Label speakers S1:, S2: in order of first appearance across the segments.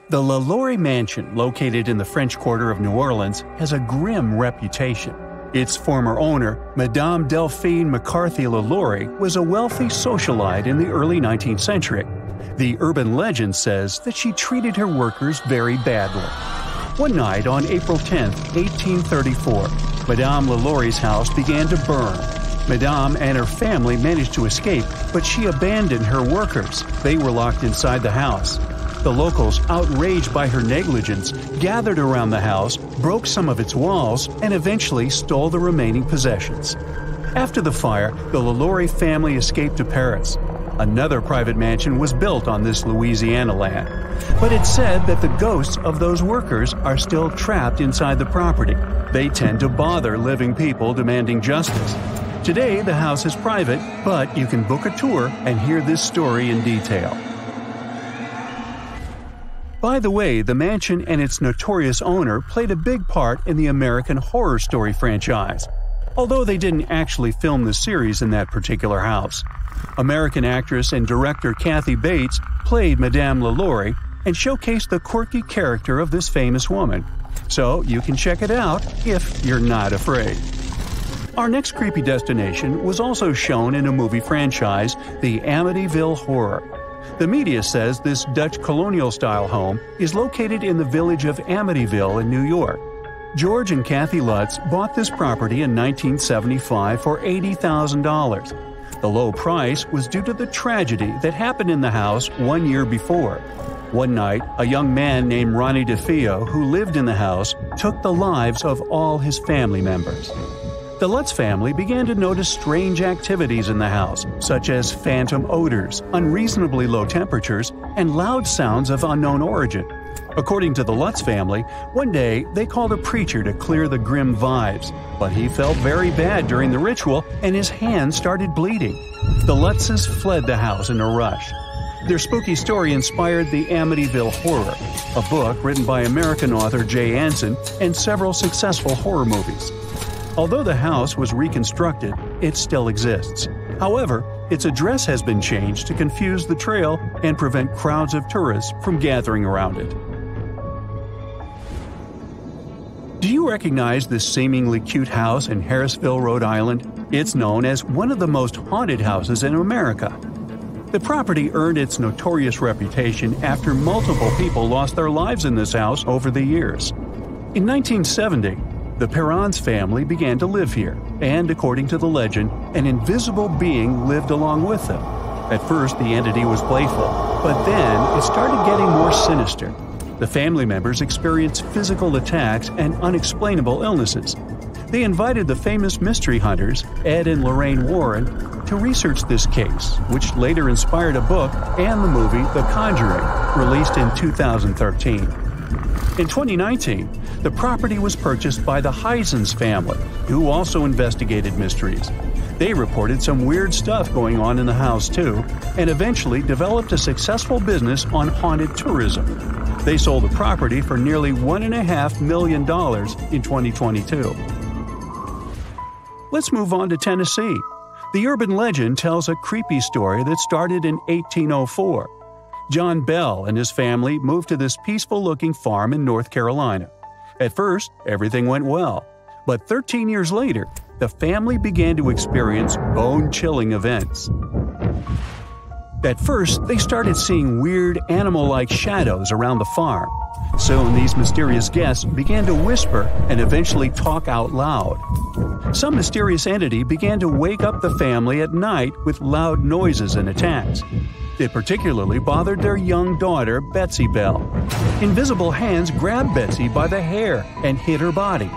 S1: The LaLaurie Mansion, located in the French Quarter of New Orleans, has a grim reputation. Its former owner, Madame Delphine McCarthy LaLaurie, was a wealthy socialite in the early 19th century. The urban legend says that she treated her workers very badly. One night on April 10, 1834, Madame LaLaurie's house began to burn. Madame and her family managed to escape, but she abandoned her workers. They were locked inside the house. The locals, outraged by her negligence, gathered around the house, broke some of its walls, and eventually stole the remaining possessions. After the fire, the LaLaurie family escaped to Paris. Another private mansion was built on this Louisiana land, but it's said that the ghosts of those workers are still trapped inside the property. They tend to bother living people demanding justice. Today, the house is private, but you can book a tour and hear this story in detail. By the way, the mansion and its notorious owner played a big part in the American Horror Story franchise, although they didn't actually film the series in that particular house. American actress and director Kathy Bates played Madame LaLaurie and showcased the quirky character of this famous woman. So you can check it out if you're not afraid. Our next creepy destination was also shown in a movie franchise, the Amityville Horror. The media says this Dutch colonial-style home is located in the village of Amityville in New York. George and Kathy Lutz bought this property in 1975 for $80,000. The low price was due to the tragedy that happened in the house 1 year before. One night, a young man named Ronnie DeFeo, who lived in the house, took the lives of all his family members. The Lutz family began to notice strange activities in the house, such as phantom odors, unreasonably low temperatures, and loud sounds of unknown origin. According to the Lutz family, one day they called a preacher to clear the grim vibes, but he felt very bad during the ritual and his hand started bleeding. The Lutzes fled the house in a rush. Their spooky story inspired the Amityville Horror, a book written by American author Jay Anson and several successful horror movies. Although the house was reconstructed, it still exists. However, its address has been changed to confuse the trail and prevent crowds of tourists from gathering around it. Do you recognize this seemingly cute house in Harrisville, Rhode Island? It's known as one of the most haunted houses in America. The property earned its notorious reputation after multiple people lost their lives in this house over the years. In 1970, the Perrons family began to live here, and according to the legend, an invisible being lived along with them. At first, the entity was playful, but then it started getting more sinister. The family members experienced physical attacks and unexplainable illnesses. They invited the famous mystery hunters, Ed and Lorraine Warren, to research this case, which later inspired a book and the movie The Conjuring, released in 2013. In 2019, the property was purchased by the Heisens family, who also investigated mysteries. They reported some weird stuff going on in the house too, and eventually developed a successful business on haunted tourism. They sold the property for nearly $1.5 million in 2022. Let's move on to Tennessee. The urban legend tells a creepy story that started in 1804. John Bell and his family moved to this peaceful-looking farm in North Carolina. At first, everything went well, but 13 years later, the family began to experience bone-chilling events. At first, they started seeing weird animal-like shadows around the farm. Soon, these mysterious guests began to whisper and eventually talk out loud. Some mysterious entity began to wake up the family at night with loud noises and attacks. It particularly bothered their young daughter, Betsy Bell. Invisible hands grabbed Betsy by the hair and hit her body.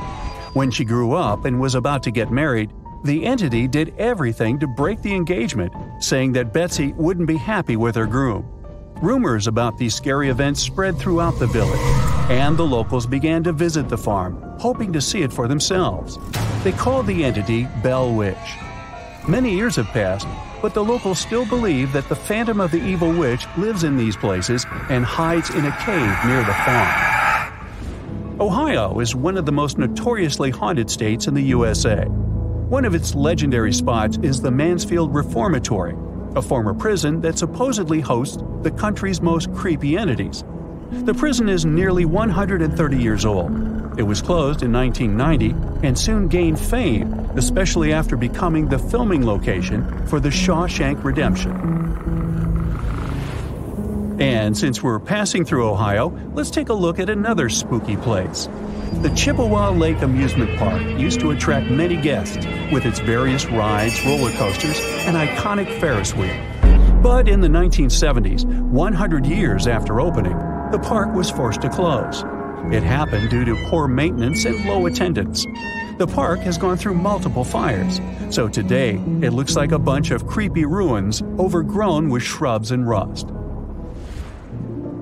S1: When she grew up and was about to get married, the entity did everything to break the engagement, saying that Betsy wouldn't be happy with her groom. Rumors about these scary events spread throughout the village, and the locals began to visit the farm, hoping to see it for themselves. They called the entity Bell Witch. Many years have passed, but the locals still believe that the phantom of the evil witch lives in these places and hides in a cave near the farm. Ohio is one of the most notoriously haunted states in the USA. One of its legendary spots is the Mansfield Reformatory, a former prison that supposedly hosts the country's most creepy entities. The prison is nearly 130 years old. It was closed in 1990 and soon gained fame, especially after becoming the filming location for The Shawshank Redemption. And since we're passing through Ohio, let's take a look at another spooky place. The Chippewa Lake Amusement Park used to attract many guests with its various rides, roller coasters, and iconic Ferris wheel. But in the 1970s, 100 years after opening, the park was forced to close. It happened due to poor maintenance and low attendance. The park has gone through multiple fires, so today it looks like a bunch of creepy ruins overgrown with shrubs and rust.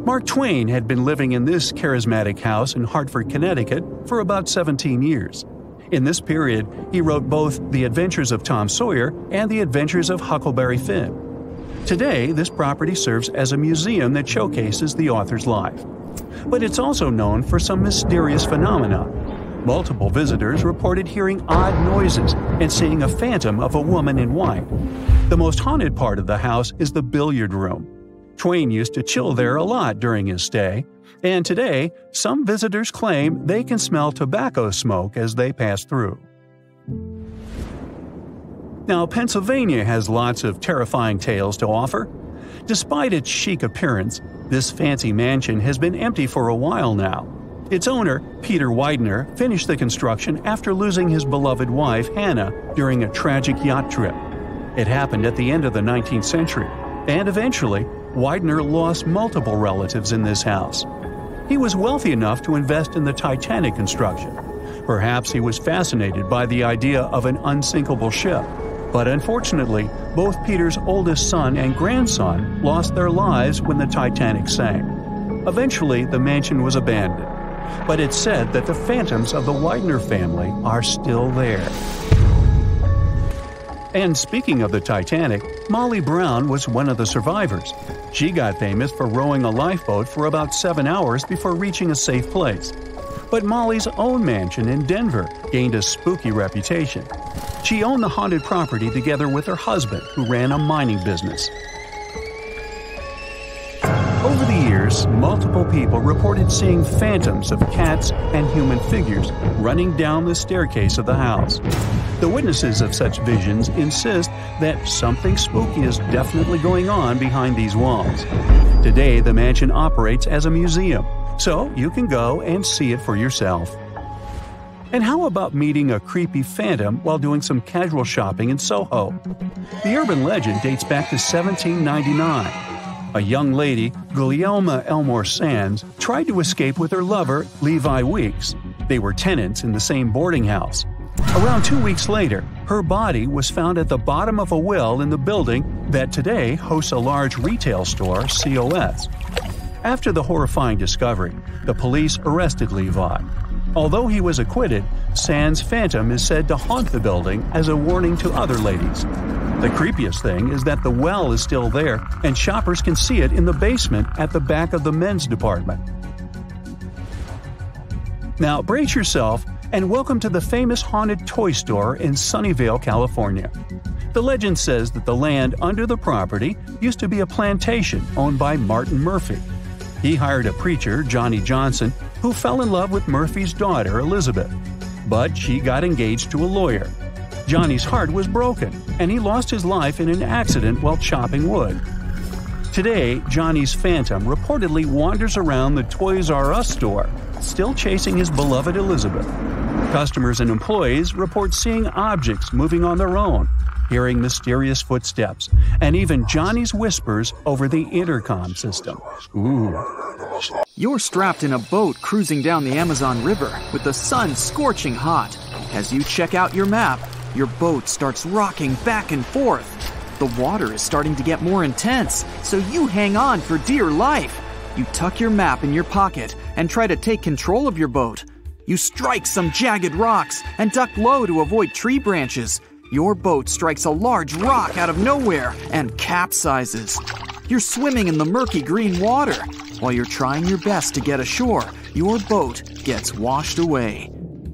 S1: Mark Twain had been living in this charismatic house in Hartford, Connecticut for about 17 years. In this period, he wrote both The Adventures of Tom Sawyer and The Adventures of Huckleberry Finn. Today, this property serves as a museum that showcases the author's life. But it's also known for some mysterious phenomena. Multiple visitors reported hearing odd noises and seeing a phantom of a woman in white. The most haunted part of the house is the billiard room. Twain used to chill there a lot during his stay, and today, some visitors claim they can smell tobacco smoke as they pass through. Now, Pennsylvania has lots of terrifying tales to offer. Despite its chic appearance, this fancy mansion has been empty for a while now. Its owner, Peter Widener, finished the construction after losing his beloved wife, Hannah, during a tragic yacht trip. It happened at the end of the 19th century, and eventually, Widener lost multiple relatives in this house. He was wealthy enough to invest in the Titanic construction. Perhaps he was fascinated by the idea of an unsinkable ship. But unfortunately, both Peter's oldest son and grandson lost their lives when the Titanic sank. Eventually, the mansion was abandoned. But it's said that the phantoms of the Widener family are still there. And speaking of the Titanic, Molly Brown was one of the survivors. She got famous for rowing a lifeboat for about 7 hours before reaching a safe place. But Molly's own mansion in Denver gained a spooky reputation. She owned the haunted property together with her husband, who ran a mining business. Over the years, multiple people reported seeing phantoms of cats and human figures running down the staircase of the house. The witnesses of such visions insist that something spooky is definitely going on behind these walls. Today, the mansion operates as a museum, so you can go and see it for yourself. And how about meeting a creepy phantom while doing some casual shopping in Soho? The urban legend dates back to 1799. A young lady, Gulielma Elmore Sands, tried to escape with her lover, Levi Weeks. They were tenants in the same boarding house. Around 2 weeks later, her body was found at the bottom of a well in the building that today hosts a large retail store, COS. After the horrifying discovery, the police arrested Levi. Although he was acquitted, Sands' phantom is said to haunt the building as a warning to other ladies. The creepiest thing is that the well is still there, and shoppers can see it in the basement at the back of the men's department. Now brace yourself and welcome to the famous haunted toy store in Sunnyvale, California. The legend says that the land under the property used to be a plantation owned by Martin Murphy. He hired a preacher, Johnny Johnson, who fell in love with Murphy's daughter, Elizabeth. But she got engaged to a lawyer. Johnny's heart was broken, and he lost his life in an accident while chopping wood. Today, Johnny's phantom reportedly wanders around the Toys R Us store, still chasing his beloved Elizabeth. Customers and employees report seeing objects moving on their own, hearing mysterious footsteps, and even Johnny's whispers over the intercom system. Ooh.
S2: You're strapped in a boat cruising down the Amazon River with the sun scorching hot. As you check out your map, your boat starts rocking back and forth. The water is starting to get more intense, so you hang on for dear life. You tuck your map in your pocket and try to take control of your boat. You strike some jagged rocks and duck low to avoid tree branches. Your boat strikes a large rock out of nowhere and capsizes. You're swimming in the murky green water. While you're trying your best to get ashore, your boat gets washed away.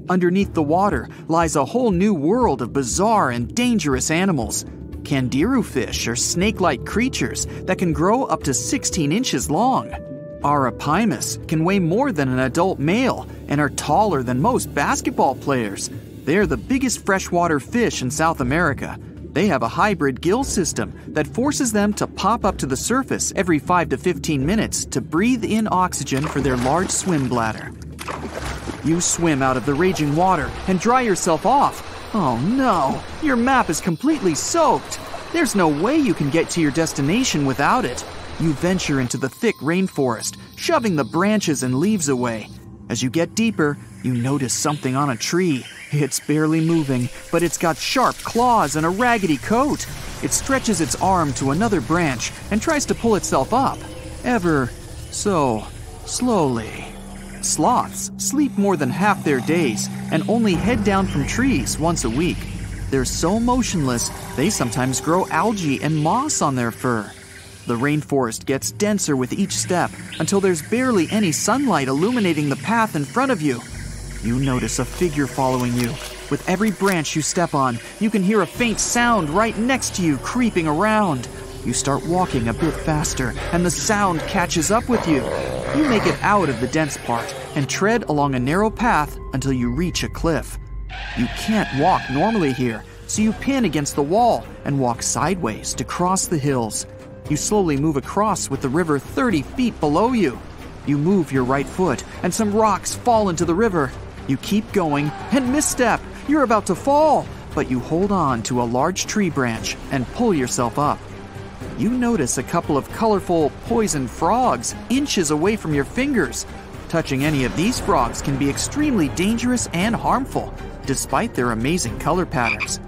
S2: Underneath the water lies a whole new world of bizarre and dangerous animals. Candiru fish are snake-like creatures that can grow up to 16 inches long. Arapimus can weigh more than an adult male and are taller than most basketball players. They're the biggest freshwater fish in South America. They have a hybrid gill system that forces them to pop up to the surface every 5 to 15 minutes to breathe in oxygen for their large swim bladder. You swim out of the raging water and dry yourself off. Oh no, your map is completely soaked. There's no way you can get to your destination without it. You venture into the thick rainforest, shoving the branches and leaves away. As you get deeper, you notice something on a tree. It's barely moving, but it's got sharp claws and a raggedy coat. It stretches its arm to another branch and tries to pull itself up, ever so slowly. Sloths sleep more than half their days and only head down from trees once a week. They're so motionless, they sometimes grow algae and moss on their fur. The rainforest gets denser with each step until there's barely any sunlight illuminating the path in front of you. You notice a figure following you. With every branch you step on, you can hear a faint sound right next to you creeping around. You start walking a bit faster, and the sound catches up with you. You make it out of the dense part and tread along a narrow path until you reach a cliff. You can't walk normally here, so you pin against the wall and walk sideways to cross the hills. You slowly move across with the river 30 feet below you. You move your right foot, and some rocks fall into the river. You keep going and misstep. You're about to fall, but you hold on to a large tree branch and pull yourself up. You notice a couple of colorful poison frogs inches away from your fingers. Touching any of these frogs can be extremely dangerous and harmful, despite their amazing color patterns.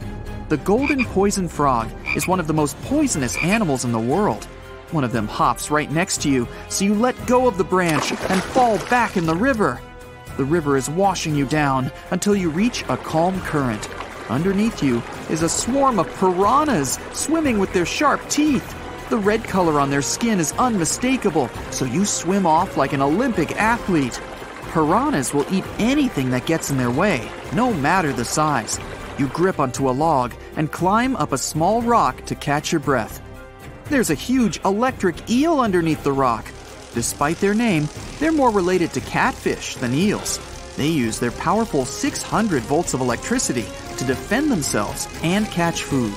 S2: The golden poison frog is one of the most poisonous animals in the world. One of them hops right next to you, so you let go of the branch and fall back in the river. The river is washing you down until you reach a calm current. Underneath you is a swarm of piranhas swimming with their sharp teeth. The red color on their skin is unmistakable, so you swim off like an Olympic athlete. Piranhas will eat anything that gets in their way, no matter the size. You grip onto a log and climb up a small rock to catch your breath. There's a huge electric eel underneath the rock. Despite their name, they're more related to catfish than eels. They use their powerful 600 volts of electricity to defend themselves and catch food.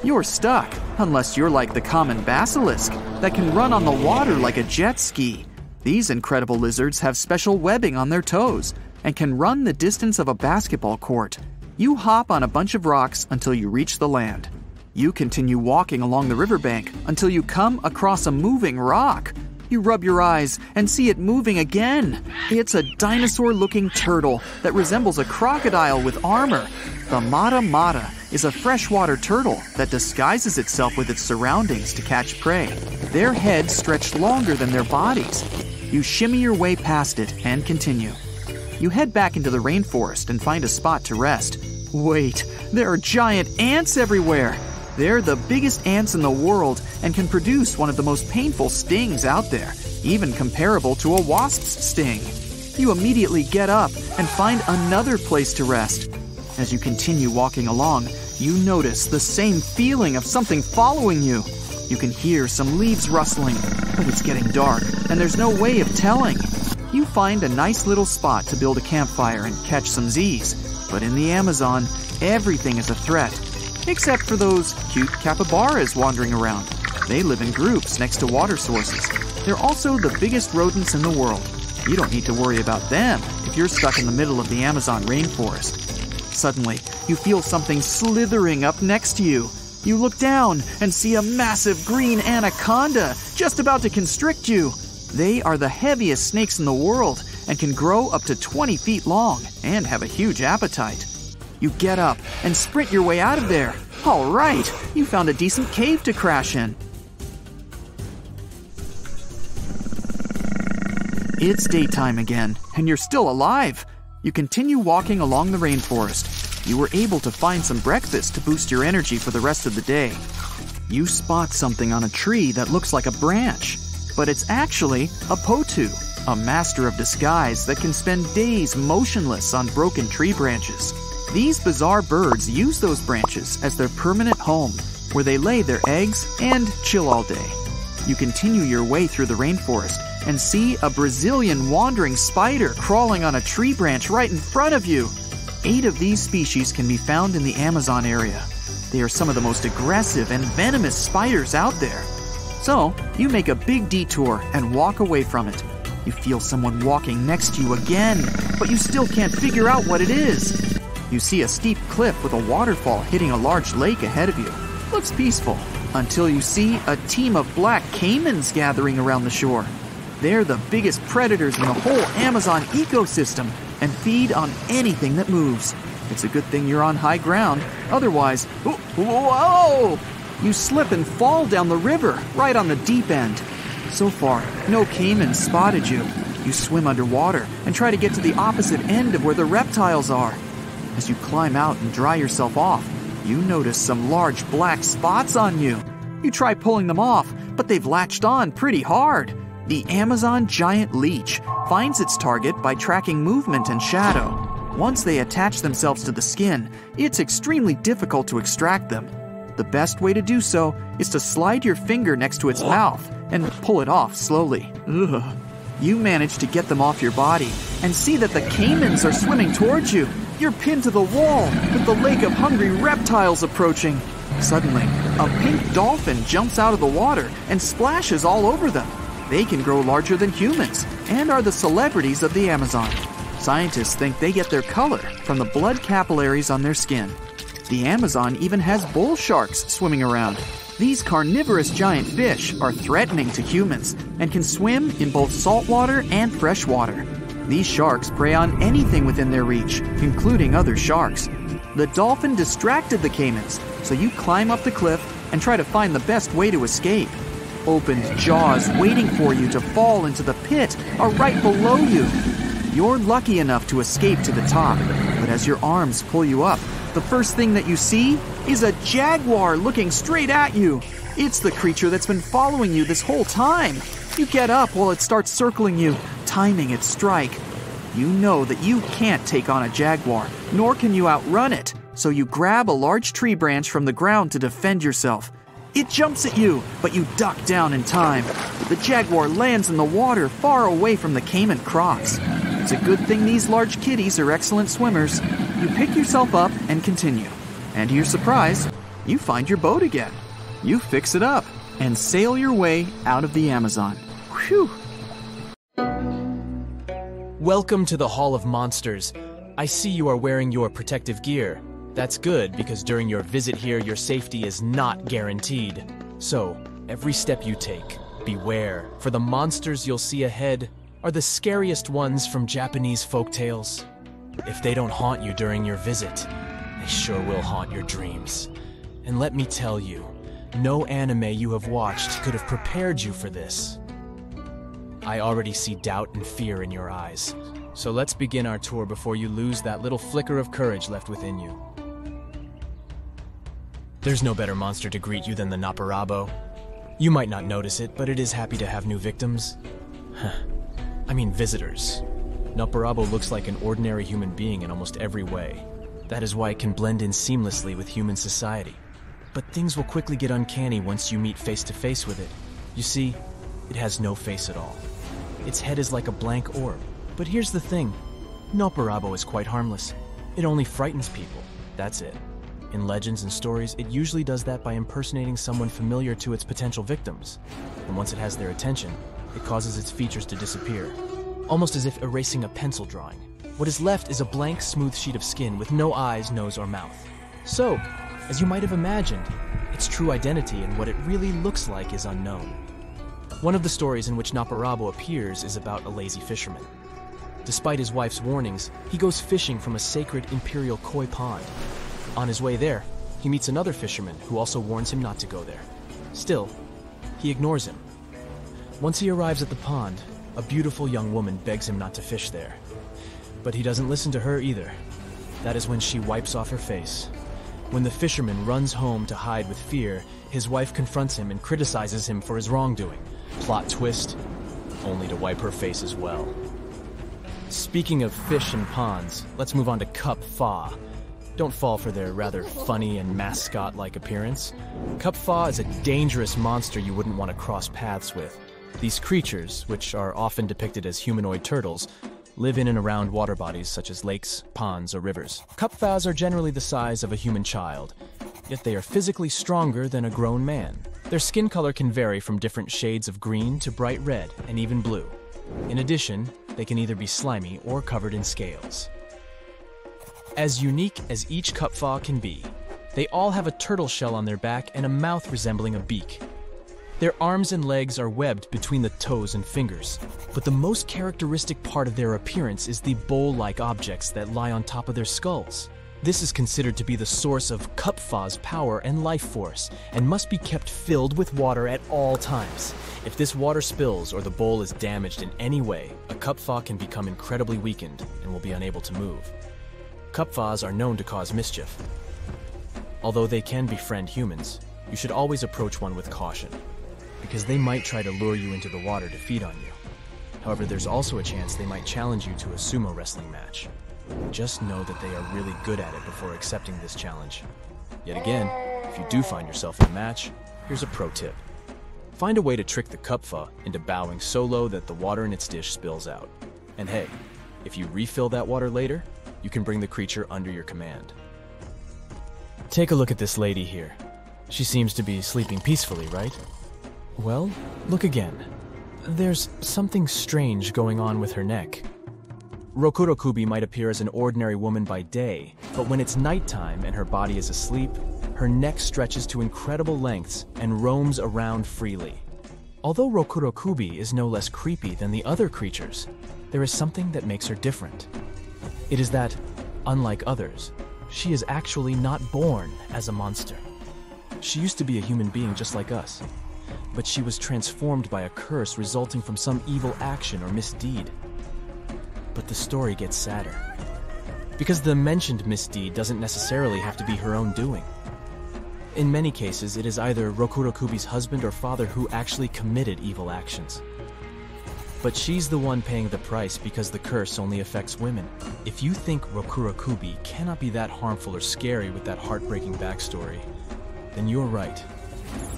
S2: You're stuck, unless you're like the common basilisk that can run on the water like a jet ski. These incredible lizards have special webbing on their toes and can run the distance of a basketball court. You hop on a bunch of rocks until you reach the land. You continue walking along the riverbank until you come across a moving rock. You rub your eyes and see it moving again. It's a dinosaur-looking turtle that resembles a crocodile with armor. The mata is a freshwater turtle that disguises itself with its surroundings to catch prey. Their heads stretch longer than their bodies. You shimmy your way past it and continue. You head back into the rainforest and find a spot to rest. Wait, there are giant ants everywhere. They're the biggest ants in the world and can produce one of the most painful stings out there, even comparable to a wasp's sting. You immediately get up and find another place to rest. As you continue walking along, you notice the same feeling of something following you. You can hear some leaves rustling, but it's getting dark and there's no way of telling. You find a nice little spot to build a campfire and catch some Z's. But in the Amazon, everything is a threat. Except for those cute capybaras wandering around. They live in groups next to water sources. They're also the biggest rodents in the world. You don't need to worry about them if you're stuck in the middle of the Amazon rainforest. Suddenly, you feel something slithering up next to you. You look down and see a massive green anaconda just about to constrict you. They are the heaviest snakes in the world and can grow up to 20 feet long and have a huge appetite. You get up and sprint your way out of there. All right, you found a decent cave to crash in. It's daytime again, and you're still alive. You continue walking along the rainforest. You were able to find some breakfast to boost your energy for the rest of the day. You spot something on a tree that looks like a branch, but it's actually a potu, a master of disguise that can spend days motionless on broken tree branches. These bizarre birds use those branches as their permanent home, where they lay their eggs and chill all day. You continue your way through the rainforest, and see a Brazilian wandering spider crawling on a tree branch right in front of you. 8 of these species can be found in the Amazon area. They are some of the most aggressive and venomous spiders out there. So, you make a big detour and walk away from it. You feel someone walking next to you again, but you still can't figure out what it is. You see a steep cliff with a waterfall hitting a large lake ahead of you. Looks peaceful, until you see a team of black caimans gathering around the shore. They're the biggest predators in the whole Amazon ecosystem and feed on anything that moves. It's a good thing you're on high ground, otherwise, whoa! You slip and fall down the river, right on the deep end. So far, no caimans spotted you. You swim underwater and try to get to the opposite end of where the reptiles are. As you climb out and dry yourself off, you notice some large black spots on you. You try pulling them off, but they've latched on pretty hard. The Amazon giant leech finds its target by tracking movement and shadow. Once they attach themselves to the skin, it's extremely difficult to extract them. The best way to do so is to slide your finger next to its mouth and pull it off slowly. Ugh. You manage to get them off your body and see that the caimans are swimming towards you. You're pinned to the wall with the lake of hungry reptiles approaching. Suddenly, a pink dolphin jumps out of the water and splashes all over them. They can grow larger than humans and are the celebrities of the Amazon. Scientists think they get their color from the blood capillaries on their skin. The Amazon even has bull sharks swimming around. These carnivorous giant fish are threatening to humans and can swim in both saltwater and freshwater. These sharks prey on anything within their reach, including other sharks. The dolphin distracted the caimans, so you climb up the cliff and try to find the best way to escape. Opened jaws waiting for you to fall into the pit are right below you. You're lucky enough to escape to the top, but as your arms pull you up, the first thing that you see is a jaguar looking straight at you. It's the creature that's been following you this whole time. You get up while it starts circling you, timing its strike. You know that you can't take on a jaguar, nor can you outrun it, so you grab a large tree branch from the ground to defend yourself. It jumps at you, but you duck down in time. The jaguar lands in the water far away from the caiman crocs. It's a good thing these large kitties are excellent swimmers. You pick yourself up and continue. And to your surprise, you find your boat again. You fix it up and sail your way out of the Amazon. Whew!
S3: Welcome to the Hall of Monsters. I see you are wearing your protective gear. That's good, because during your visit here, your safety is not guaranteed. So, every step you take, beware, for the monsters you'll see ahead are the scariest ones from Japanese folktales. If they don't haunt you during your visit, they sure will haunt your dreams. And let me tell you, no anime you have watched could have prepared you for this. I already see doubt and fear in your eyes. So let's begin our tour before you lose that little flicker of courage left within you. There's no better monster to greet you than the Naparabo. You might not notice it, but it is happy to have new victims. I mean visitors. Naparabo looks like an ordinary human being in almost every way. That is why it can blend in seamlessly with human society. But things will quickly get uncanny once you meet face to face with it. You see, it has no face at all. Its head is like a blank orb. But here's the thing. Naparabo is quite harmless. It only frightens people. That's it. In legends and stories, it usually does that by impersonating someone familiar to its potential victims. And once it has their attention, it causes its features to disappear. Almost as if erasing a pencil drawing. What is left is a blank, smooth sheet of skin with no eyes, nose, or mouth. So, as you might have imagined, its true identity and what it really looks like is unknown. One of the stories in which Naparabo appears is about a lazy fisherman. Despite his wife's warnings, he goes fishing from a sacred imperial koi pond. On his way there, he meets another fisherman who also warns him not to go there. Still, he ignores him. Once he arrives at the pond, a beautiful young woman begs him not to fish there. But he doesn't listen to her either. That is when she wipes off her face. When the fisherman runs home to hide with fear, his wife confronts him and criticizes him for his wrongdoing. Plot twist, only to wipe her face as well. Speaking of fish and ponds, let's move on to Cup Fa. Don't fall for their rather funny and mascot-like appearance. Cup Fa is a dangerous monster you wouldn't want to cross paths with. These creatures, which are often depicted as humanoid turtles, live in and around water bodies such as lakes, ponds, or rivers. Cupfas are generally the size of a human child, yet they are physically stronger than a grown man. Their skin color can vary from different shades of green to bright red and even blue. In addition, they can either be slimy or covered in scales. As unique as each cupfa can be, they all have a turtle shell on their back and a mouth resembling a beak. Their arms and legs are webbed between the toes and fingers, but the most characteristic part of their appearance is the bowl-like objects that lie on top of their skulls. This is considered to be the source of cupfa's power and life force, and must be kept filled with water at all times. If this water spills or the bowl is damaged in any way, a cupfa can become incredibly weakened and will be unable to move. Cupfas are known to cause mischief. Although they can befriend humans, you should always approach one with caution, because they might try to lure you into the water to feed on you. However, there's also a chance they might challenge you to a sumo wrestling match. Just know that they are really good at it before accepting this challenge. Yet again, if you do find yourself in a match, here's a pro tip. Find a way to trick the cupfa into bowing so low that the water in its dish spills out. And hey, if you refill that water later, you can bring the creature under your command. Take a look at this lady here. She seems to be sleeping peacefully, right? Well, look again. There's something strange going on with her neck. Rokurokubi might appear as an ordinary woman by day, but when it's nighttime and her body is asleep, her neck stretches to incredible lengths and roams around freely. Although Rokurokubi is no less creepy than the other creatures, there is something that makes her different. It is that, unlike others, she is actually not born as a monster. She used to be a human being just like us, but she was transformed by a curse resulting from some evil action or misdeed. But the story gets sadder, because the mentioned misdeed doesn't necessarily have to be her own doing. In many cases, it is either Rokurokubi's husband or father who actually committed evil actions. But she's the one paying the price because the curse only affects women. If you think Rokurokubi cannot be that harmful or scary with that heartbreaking backstory, then you're right.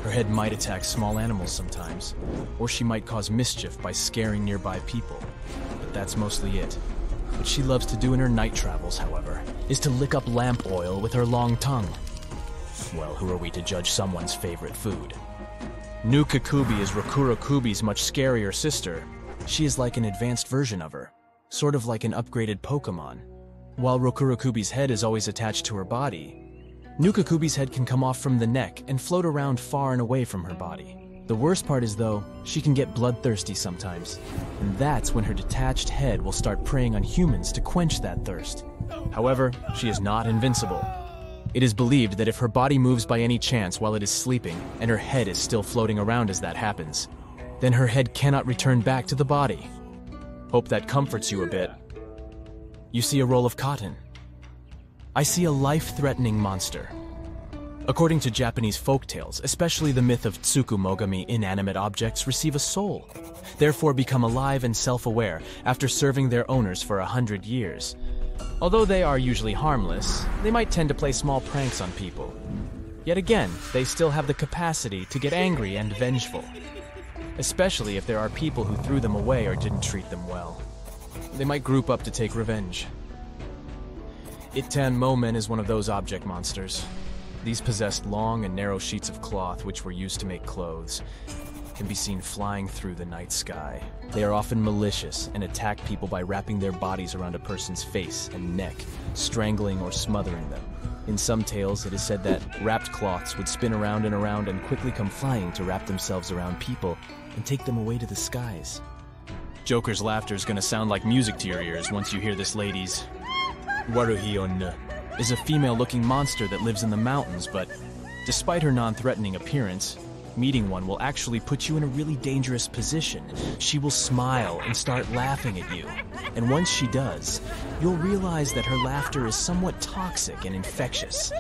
S3: Her head might attack small animals sometimes, or she might cause mischief by scaring nearby people. But that's mostly it. What she loves to do in her night travels, however, is to lick up lamp oil with her long tongue. Well, who are we to judge someone's favorite food? Nukakubi is Rokurokubi's much scarier sister. She is like an advanced version of her, sort of like an upgraded Pokemon. While Rokurokubi's head is always attached to her body, Nukakubi's head can come off from the neck and float around far and away from her body. The worst part is, though, she can get bloodthirsty sometimes, and that's when her detached head will start preying on humans to quench that thirst. However, she is not invincible. It is believed that if her body moves by any chance while it is sleeping, and her head is still floating around as that happens, then her head cannot return back to the body. Hope that comforts you a bit. You see a roll of cotton. I see a life-threatening monster. According to Japanese folktales, especially the myth of Tsukumogami, inanimate objects receive a soul, therefore become alive and self-aware after serving their owners for 100 years. Although they are usually harmless, they might tend to play small pranks on people. Yet again, they still have the capacity to get angry and vengeful, especially if there are people who threw them away or didn't treat them well. They might group up to take revenge. Ittan Momen is one of those object monsters. These possessed long and narrow sheets of cloth which were used to make clothes, can be seen flying through the night sky. They are often malicious and attack people by wrapping their bodies around a person's face and neck, strangling or smothering them. In some tales, it is said that wrapped cloths would spin around and around and quickly come flying to wrap themselves around people and take them away to the skies. Joker's laughter is gonna sound like music to your ears once you hear this lady's. Waruhion is a female-looking monster that lives in the mountains, but despite her non-threatening appearance, meeting one will actually put you in a really dangerous position. She will smile and start laughing at you, and once she does, you'll realize that her laughter is somewhat toxic and infectious.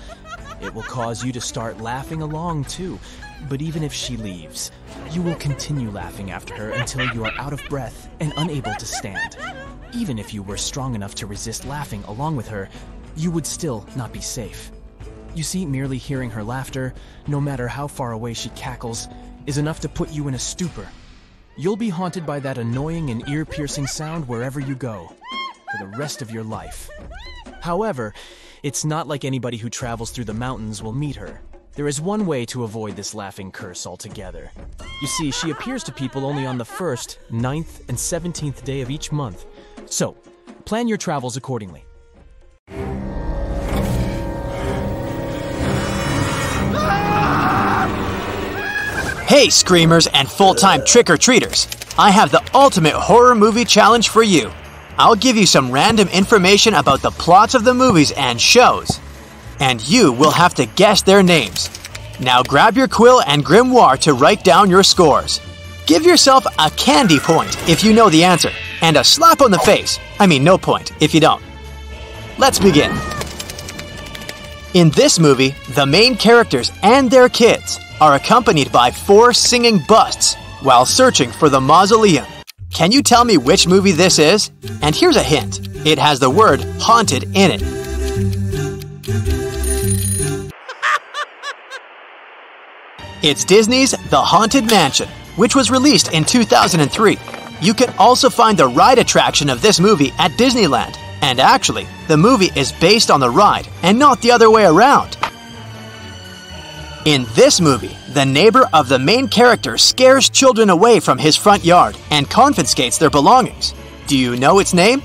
S3: It will cause you to start laughing along too, but even if she leaves, you will continue laughing after her until you are out of breath and unable to stand. Even if you were strong enough to resist laughing along with her, you would still not be safe. You see, merely hearing her laughter, no matter how far away she cackles, is enough to put you in a stupor. You'll be haunted by that annoying and ear-piercing sound wherever you go, for the rest of your life. However, it's not like anybody who travels through the mountains will meet her. There is one way to avoid this laughing curse altogether. You see, she appears to people only on the 1st, 9th, and 17th day of each month. So, plan your travels accordingly.
S4: Hey, screamers and full-time trick-or-treaters! I have the ultimate horror movie challenge for you. I'll give you some random information about the plots of the movies and shows, and you will have to guess their names. Now grab your quill and grimoire to write down your scores. Give yourself a candy point if you know the answer, and a slap on the face. I mean, no point if you don't. Let's begin. In this movie, the main characters and their kids are accompanied by 4 singing busts while searching for the mausoleum. Can you tell me which movie this is? And here's a hint. It has the word haunted in it. It's Disney's The Haunted Mansion, which was released in 2003. You can also find the ride attraction of this movie at Disneyland. And actually, the movie is based on the ride and not the other way around. In this movie, the neighbor of the main character scares children away from his front yard and confiscates their belongings. Do you know its name?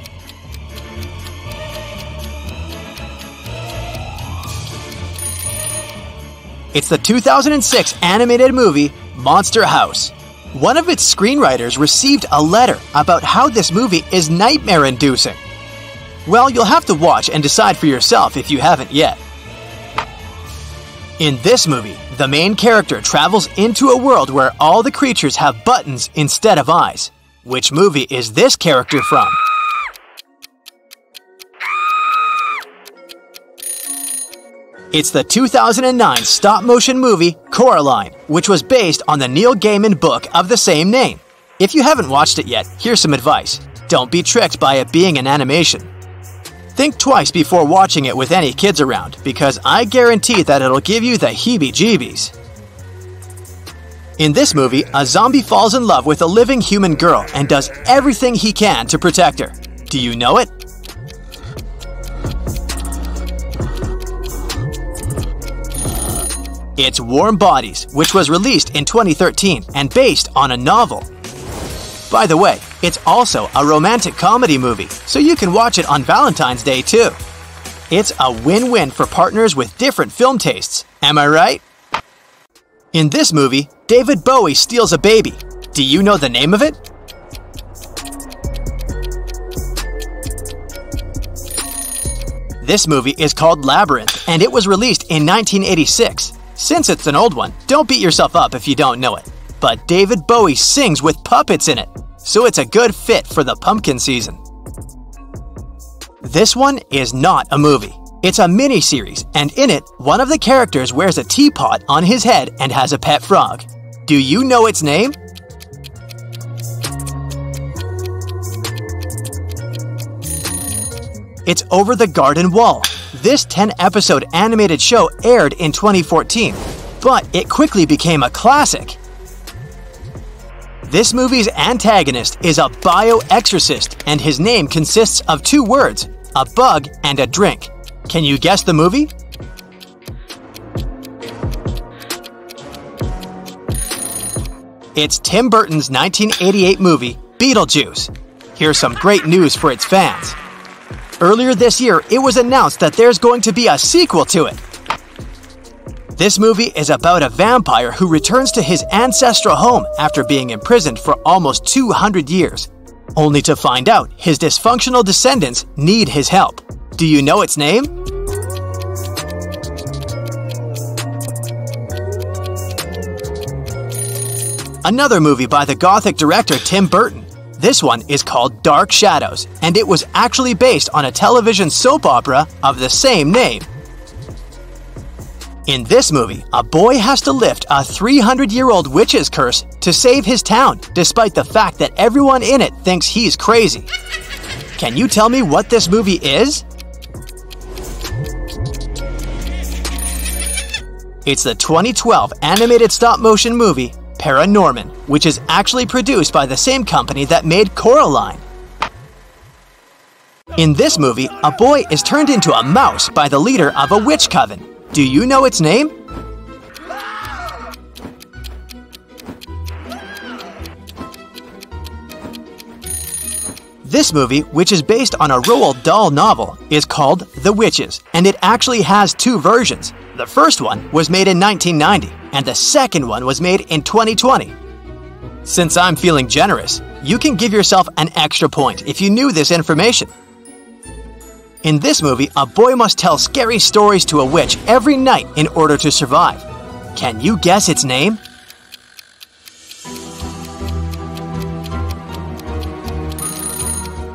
S4: It's the 2006 animated movie Monster House. One of its screenwriters received a letter about how this movie is nightmare-inducing. Well, you'll have to watch and decide for yourself if you haven't yet. In this movie, the main character travels into a world where all the creatures have buttons instead of eyes. Which movie is this character from? It's the 2009 stop-motion movie Coraline, which was based on the Neil Gaiman book of the same name. If you haven't watched it yet, here's some advice. Don't be tricked by it being an animation. Think twice before watching it with any kids around, because I guarantee that it'll give you the heebie-jeebies. In this movie, a zombie falls in love with a living human girl and does everything he can to protect her. Do you know it? It's Warm Bodies, which was released in 2013 and based on a novel. By the way, it's also a romantic comedy movie, so you can watch it on Valentine's Day too. It's a win-win for partners with different film tastes, am I right? In this movie, David Bowie steals a baby. Do you know the name of it? This movie is called Labyrinth, and it was released in 1986. Since it's an old one, don't beat yourself up if you don't know it. But David Bowie sings with puppets in it, so it's a good fit for the pumpkin season. This one is not a movie. It's a mini-series, and in it, one of the characters wears a teapot on his head and has a pet frog. Do you know its name? It's Over the Garden Wall. This 10-episode animated show aired in 2014, but it quickly became a classic. This movie's antagonist is a bio-exorcist, and his name consists of 2 words, a bug and a drink. Can you guess the movie? It's Tim Burton's 1988 movie, Beetlejuice. Here's some great news for its fans. Earlier this year, it was announced that there's going to be a sequel to it. This movie is about a vampire who returns to his ancestral home after being imprisoned for almost 200 years, only to find out his dysfunctional descendants need his help. Do you know its name? Another movie by the Gothic director Tim Burton. This one is called Dark Shadows, and it was actually based on a television soap opera of the same name. In this movie, a boy has to lift a 300-year-old witch's curse to save his town, despite the fact that everyone in it thinks he's crazy. Can you tell me what this movie is? It's the 2012 animated stop-motion movie, Paranorman, which is actually produced by the same company that made Coraline. In this movie, a boy is turned into a mouse by the leader of a witch coven. Do you know its name? This movie, which is based on a Roald Dahl novel, is called The Witches, and it actually has two versions. The first one was made in 1990, and the second one was made in 2020. Since I'm feeling generous, you can give yourself an extra point if you knew this information. In this movie, a boy must tell scary stories to a witch every night in order to survive. Can you guess its name?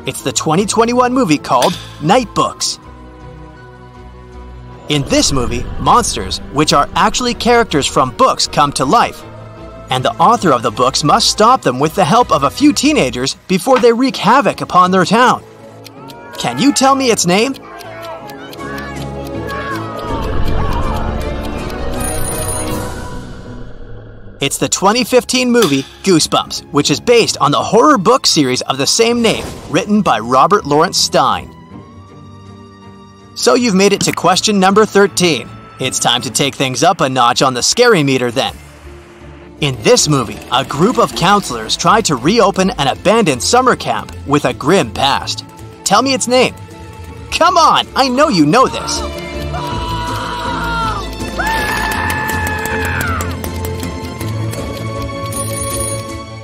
S4: It's the 2021 movie called Night Books. In this movie, monsters, which are actually characters from books, come to life, and the author of the books must stop them with the help of a few teenagers before they wreak havoc upon their town. Can you tell me its name? It's the 2015 movie Goosebumps, which is based on the horror book series of the same name, written by Robert Lawrence Stein. So you've made it to question number 13. It's time to take things up a notch on the scary meter then. In this movie, a group of counselors try to reopen an abandoned summer camp with a grim past. Tell me its name. Come on, I know you know this.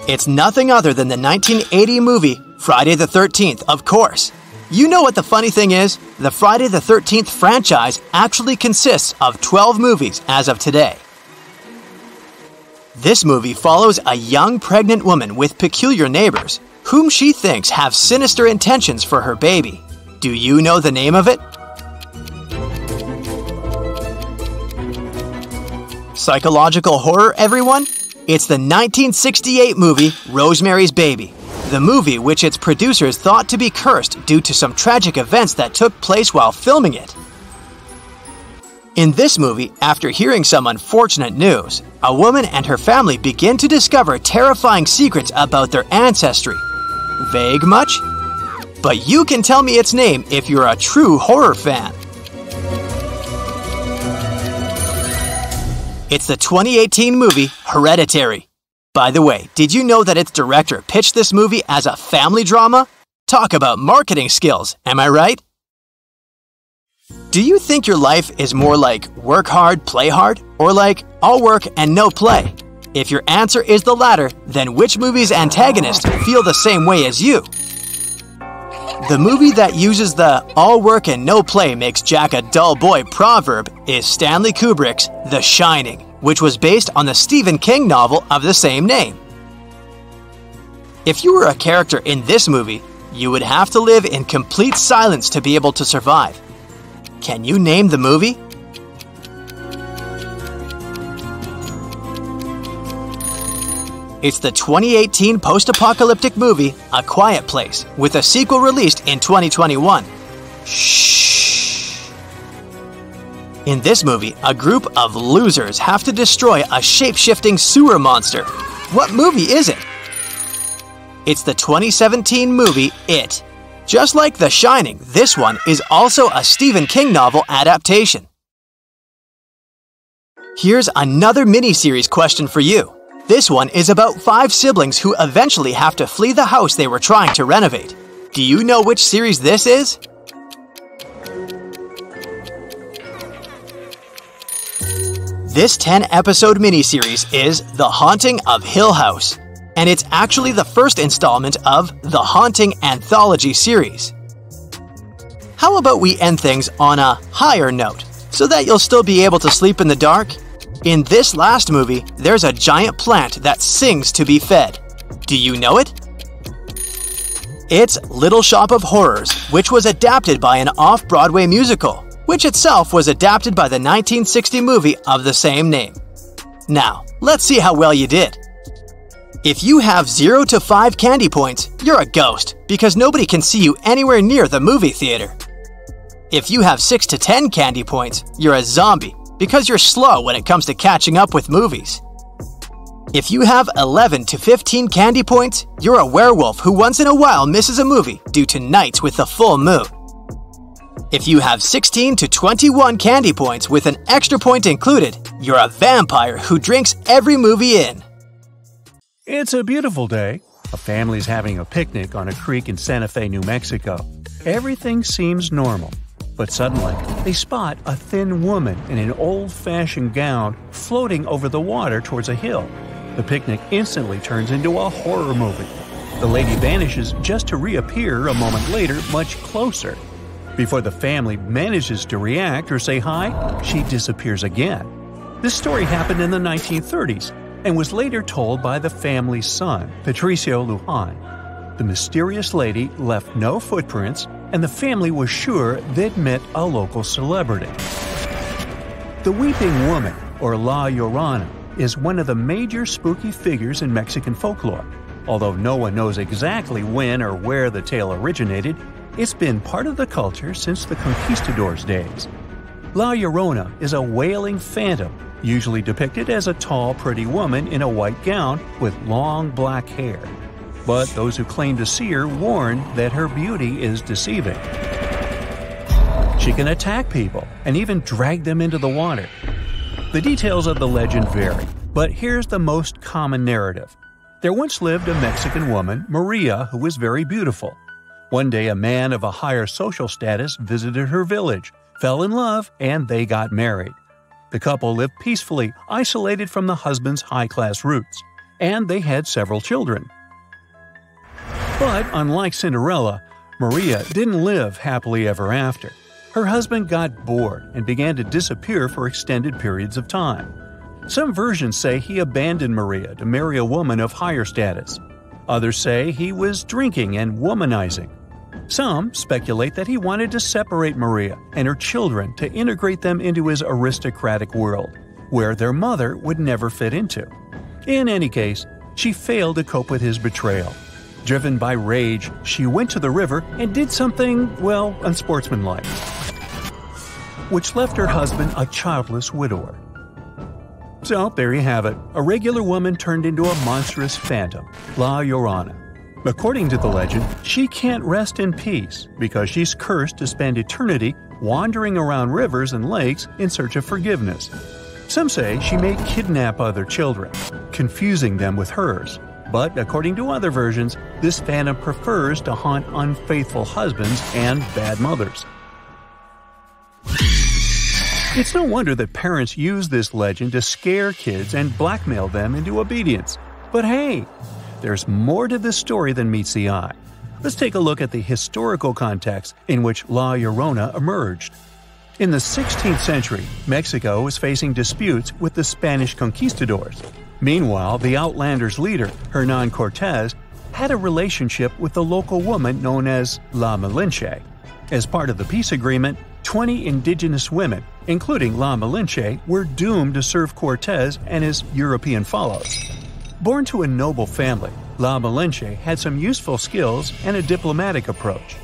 S4: It's nothing other than the 1980 movie Friday the 13th, of course. You know what the funny thing is? The Friday the 13th franchise actually consists of 12 movies as of today. This movie follows a young pregnant woman with peculiar neighbors, whom she thinks have sinister intentions for her baby. Do you know the name of it? Psychological horror, everyone? It's the 1968 movie Rosemary's Baby, the movie which its producers thought to be cursed due to some tragic events that took place while filming it. In this movie, after hearing some unfortunate news, a woman and her family begin to discover terrifying secrets about their ancestry. Vague much? But you can tell me its name if you're a true horror fan. It's the 2018 movie Hereditary. By the way, did you know that its director pitched this movie as a family drama? Talk about marketing skills, am I right? Do you think your life is more like work hard, play hard, or like all work and no play? If your answer is the latter, then which movie's antagonists feel the same way as you? The movie that uses the all work and no play makes Jack a dull boy proverb is Stanley Kubrick's The Shining, which was based on the Stephen King novel of the same name. If you were a character in this movie, you would have to live in complete silence to be able to survive. Can you name the movie? It's the 2018 post-apocalyptic movie A Quiet Place, with a sequel released in 2021. Shh. In this movie, a group of losers have to destroy a shape-shifting sewer monster. What movie is it? It's the 2017 movie It. Just like The Shining, this one is also a Stephen King novel adaptation. Here's another mini-series question for you. This one is about 5 siblings who eventually have to flee the house they were trying to renovate. Do you know which series this is? This 10-episode miniseries is The Haunting of Hill House, and it's actually the first installment of the Haunting Anthology series. How about we end things on a higher note, so that you'll still be able to sleep in the dark? In this last movie, there's a giant plant that sings to be fed. Do you know it? It's Little Shop of Horrors, which was adapted by an off-Broadway musical, which itself was adapted by the 1960 movie of the same name. Now, let's see how well you did. If you have 0 to 5 candy points, you're a ghost, because nobody can see you anywhere near the movie theater. If you have 6 to 10 candy points, you're a zombie, because you're slow when it comes to catching up with movies. If you have 11 to 15 candy points, you're a werewolf who once in a while misses a movie due to nights with the full moon. If you have 16 to 21 candy points with an extra point included, you're a vampire who drinks every movie in.
S1: It's a beautiful day. A family's having a picnic on a creek in Santa Fe, New Mexico. Everything seems normal. But suddenly, they spot a thin woman in an old-fashioned gown floating over the water towards a hill. The picnic instantly turns into a horror movie. The lady vanishes just to reappear a moment later much closer. Before the family manages to react or say hi, she disappears again. This story happened in the 1930s and was later told by the family's son, Patricio Lujan. The mysterious lady left no footprints, and the family was sure they'd met a local celebrity. The Weeping Woman, or La Llorona, is one of the major spooky figures in Mexican folklore. Although no one knows exactly when or where the tale originated, it's been part of the culture since the conquistadors' days. La Llorona is a wailing phantom, usually depicted as a tall, pretty woman in a white gown with long black hair. But those who claim to see her warn that her beauty is deceiving. She can attack people and even drag them into the water. The details of the legend vary, but here's the most common narrative. There once lived a Mexican woman, Maria, who was very beautiful. One day, a man of a higher social status visited her village, fell in love, and they got married. The couple lived peacefully, isolated from the husband's high-class roots, and they had several children. But unlike Cinderella, Maria didn't live happily ever after. Her husband got bored and began to disappear for extended periods of time. Some versions say he abandoned Maria to marry a woman of higher status. Others say he was drinking and womanizing. Some speculate that he wanted to separate Maria and her children to integrate them into his aristocratic world, where their mother would never fit into. In any case, she failed to cope with his betrayal. Driven by rage, she went to the river and did something, well, unsportsmanlike, which left her husband a childless widower. So, there you have it. A regular woman turned into a monstrous phantom, La Llorona. According to the legend, she can't rest in peace because she's cursed to spend eternity wandering around rivers and lakes in search of forgiveness. Some say she may kidnap other children, confusing them with hers. But according to other versions, this phantom prefers to haunt unfaithful husbands and bad mothers. It's no wonder that parents use this legend to scare kids and blackmail them into obedience. But hey, there's more to this story than meets the eye. Let's take a look at the historical context in which La Llorona emerged. In the 16th century, Mexico was facing disputes with the Spanish conquistadors. Meanwhile, the outlanders' leader, Hernán Cortés, had a relationship with the local woman known as La Malinche. As part of the peace agreement, 20 indigenous women, including La Malinche, were doomed to serve Cortés and his European follows. Born to a noble family, La Malinche had some useful skills and a diplomatic approach.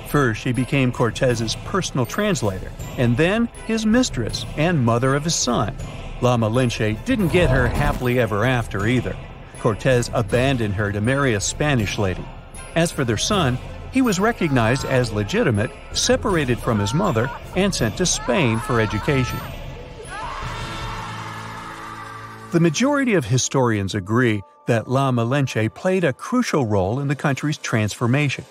S1: First, she became Cortés's personal translator, and then his mistress and mother of his son. La Malinche didn't get her happily ever after either. Cortés abandoned her to marry a Spanish lady. As for their son, he was recognized as legitimate, separated from his mother, and sent to Spain for education. The majority of historians agree that La Malinche played a crucial role in the country's transformation.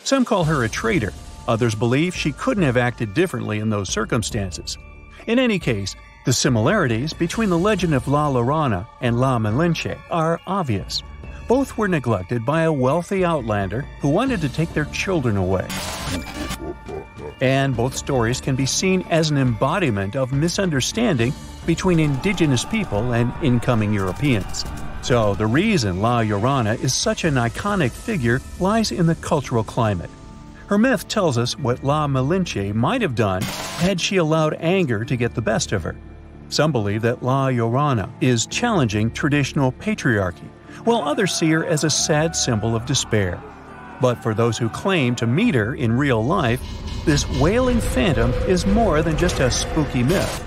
S1: Some call her a traitor, others believe she couldn't have acted differently in those circumstances. In any case, the similarities between the legend of La Llorona and La Malinche are obvious. Both were neglected by a wealthy outlander who wanted to take their children away. And both stories can be seen as an embodiment of misunderstanding between indigenous people and incoming Europeans. So the reason La Llorona is such an iconic figure lies in the cultural climate. Her myth tells us what La Malinche might have done had she allowed anger to get the best of her. Some believe that La Llorona is challenging traditional patriarchy, while others see her as a sad symbol of despair. But for those who claim to meet her in real life, this wailing phantom is more than just a spooky myth.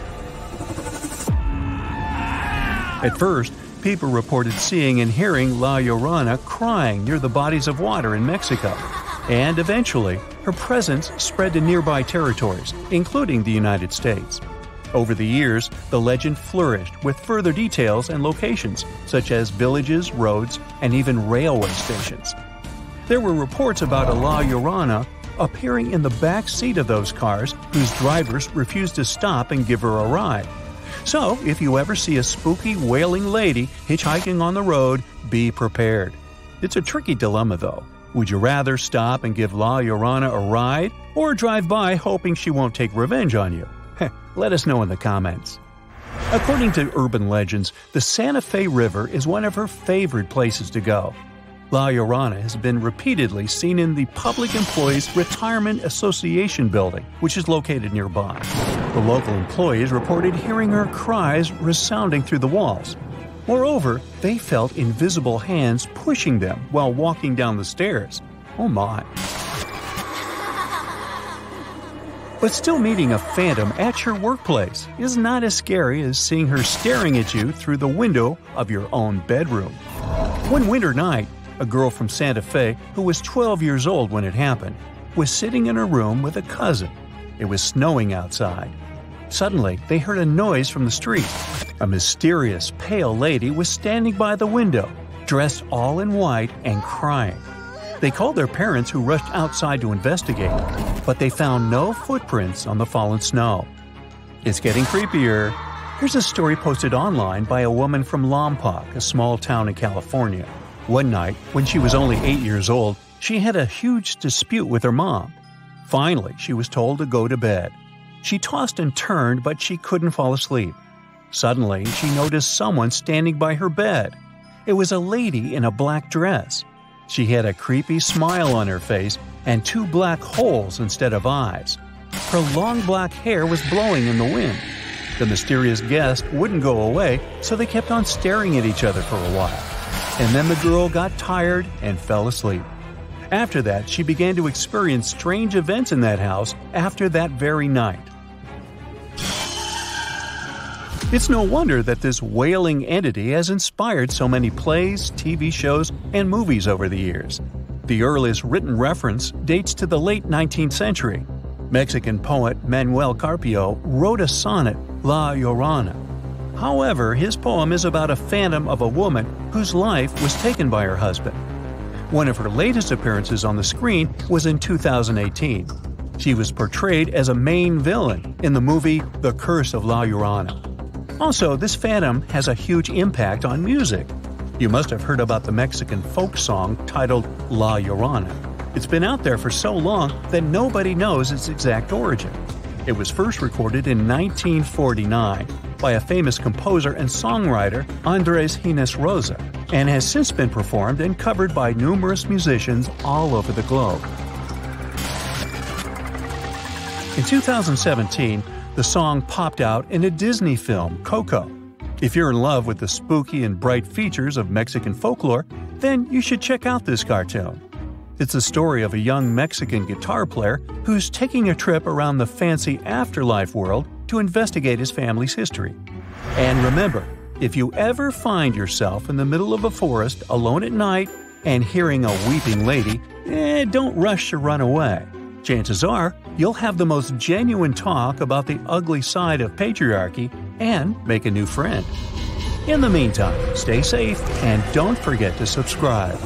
S1: At first, People reported seeing and hearing La Llorona crying near the bodies of water in Mexico, and eventually, her presence spread to nearby territories, including the United States. Over the years, the legend flourished with further details and locations, such as villages, roads, and even railway stations. There were reports about a La Llorona appearing in the back seat of those cars whose drivers refused to stop and give her a ride. So, if you ever see a spooky, wailing lady hitchhiking on the road, be prepared. It's a tricky dilemma, though. Would you rather stop and give La Llorona a ride, or drive by hoping she won't take revenge on you? Let us know in the comments. According to urban legends, the Santa Fe River is one of her favorite places to go. La Llorona has been repeatedly seen in the Public Employees Retirement Association building, which is located nearby. The local employees reported hearing her cries resounding through the walls. Moreover, they felt invisible hands pushing them while walking down the stairs. Oh my. But still meeting a phantom at your workplace is not as scary as seeing her staring at you through the window of your own bedroom. One winter night, a girl from Santa Fe, who was 12 years old when it happened, was sitting in her room with a cousin. It was snowing outside. Suddenly, they heard a noise from the street. A mysterious, pale lady was standing by the window, dressed all in white and crying. They called their parents, who rushed outside to investigate, but they found no footprints on the fallen snow. It's getting creepier. Here's a story posted online by a woman from Lompoc, a small town in California. One night, when she was only 8 years old, she had a huge dispute with her mom. Finally, she was told to go to bed. She tossed and turned, but she couldn't fall asleep. Suddenly, she noticed someone standing by her bed. It was a lady in a black dress. She had a creepy smile on her face and 2 black holes instead of eyes. Her long black hair was blowing in the wind. The mysterious guest wouldn't go away, so they kept on staring at each other for a while. And then the girl got tired and fell asleep. After that, she began to experience strange events in that house after that very night. It's no wonder that this wailing entity has inspired so many plays, TV shows, and movies over the years. The earliest written reference dates to the late 19th century. Mexican poet Manuel Carpio wrote a sonnet, La Llorona. However, his poem is about a phantom of a woman whose life was taken by her husband. One of her latest appearances on the screen was in 2018. She was portrayed as a main villain in the movie The Curse of La Llorona. Also, this phantom has a huge impact on music. You must have heard about the Mexican folk song titled La Llorona. It's been out there for so long that nobody knows its exact origin. It was first recorded in 1949 by a famous composer and songwriter, Andres Gines Rosa, and has since been performed and covered by numerous musicians all over the globe. In 2017, the song popped out in a Disney film, Coco. If you're in love with the spooky and bright features of Mexican folklore, then you should check out this cartoon. It's the story of a young Mexican guitar player who's taking a trip around the fancy afterlife world to investigate his family's history. And remember, if you ever find yourself in the middle of a forest alone at night and hearing a weeping lady, don't rush to run away. Chances are, you'll have the most genuine talk about the ugly side of patriarchy and make a new friend. In the meantime, stay safe and don't forget to subscribe.